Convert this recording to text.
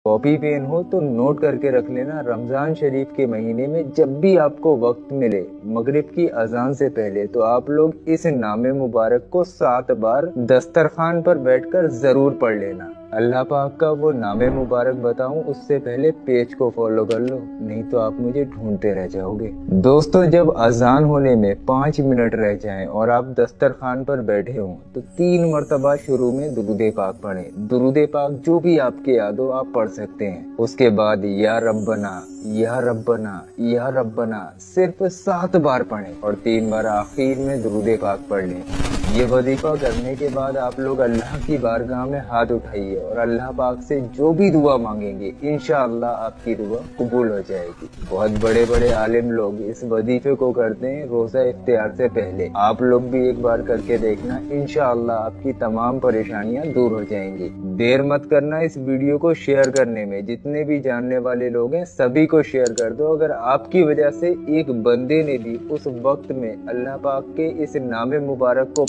Copy pen हो तो note करके रख लेना, रमजान शरीफ के महीने में जब भी आपको वक्त मिले मगरिब की अजान से पहले तो आप लोग इस नामे मुबारक को 7 बार दस्तरखान पर बैठकर जरूर पढ़ लेना। अल्लाह पाक का वो नामे मुबारक बताऊं उससे पहले पेज को फॉलो कर लो, नहीं तो आप मुझे ढूंढते रह जाओगे। दोस्तों, जब अजान होने में 5 मिनट रह जाएं और आप दस्तरखान पर बैठे हों तो 3 मरतबा शुरू में दुरूद पाक पढ़ें। दुरूद पाक जो भी आपके याद हो आप पढ़ सकते हैं। उसके बाद या रब्बना या रब्बना या रब्बना सिर्फ 7 बार पढ़ें और 3 बार आखिर में दुरूद पाक पढ़ लें। ये वजीफा करने के बाद आप लोग अल्लाह की बारगाह में हाथ उठाइए और अल्लाह पाक से जो भी दुआ मांगेंगे इंशाअल्लाह आपकी दुआ कबूल हो जाएगी। बहुत बड़े बड़े आलिम लोग इस वजीफे को करते हैं रोजा इफ्तियार से पहले। आप लोग भी एक बार करके देखना, इंशाअल्लाह आपकी तमाम परेशानियां दूर हो जाएंगी। देर मत करना इस वीडियो को शेयर करने में। जितने भी जानने वाले लोग हैं सभी को शेयर कर दो। अगर आपकी वजह से एक बंदे ने भी उस वक्त में अल्लाह पाक के इस नामे मुबारक को